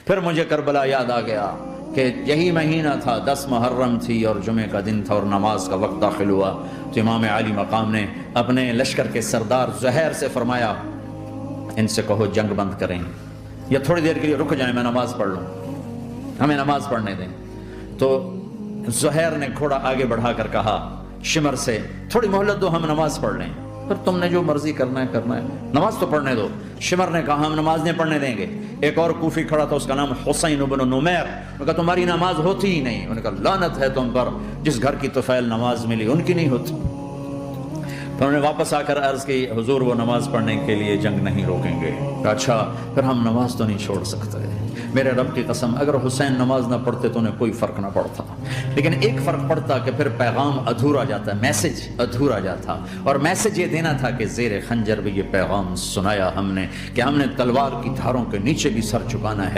پھر مجھے کربلا یاد آ گیا کہ یہی مہینہ تھا، 10 محرم تھی اور جمعہ کا دن تھا اور نماز کا وقت داخل ہوا، تو امام عالی مقام نے اپنے لشکر کے سردار زہیر سے فرمایا ان سے کہو جنگ بند کریں یا تھوڑی دیر کے لیے رک جائیں، میں نماز پڑھ لوں، ہمیں نماز پڑھنے دیں۔ تو زہیر نے گھوڑا آگے بڑھا کر کہا شمر سے تھوڑی مہلت دو، ہم نماز پڑھ لیں، پھر تم نے جو مرضی کرنا ہے کرنا ہے، نماز تو پڑھنے دو۔ شمر نے کہا ہم نماز نہیں پڑھنے دیں گے۔ ایک اور کوفی کھڑا تھا، اس کا نام حسین بن نمیر، انہوں نے کہا تمہاری نماز ہوتی ہی نہیں۔ انہوں نے کہا لعنت ہے تم پر، جس گھر کی طفیل نماز ملی ان کی نہیں ہوتی۔ تو انہوں نے واپس آ کر عرض کی حضور وہ نماز پڑھنے کے لیے جنگ نہیں روکیں گے۔ کہا اچھا پھر ہم نماز تو نہیں چھوڑ سکتے۔ میرے رب کی قسم اگر حسین نماز نہ پڑھتے تو انہیں کوئی فرق نہ پڑتا، لیکن ایک فرق پڑتا کہ پھر پیغام ادھورا جاتا، میسج ادھورا جاتا، اور میسج یہ دینا تھا کہ زیر خنجر بھی یہ پیغام سنایا ہم نے کہ ہم نے تلوار کی دھاروں کے نیچے بھی سر جھکانا ہے۔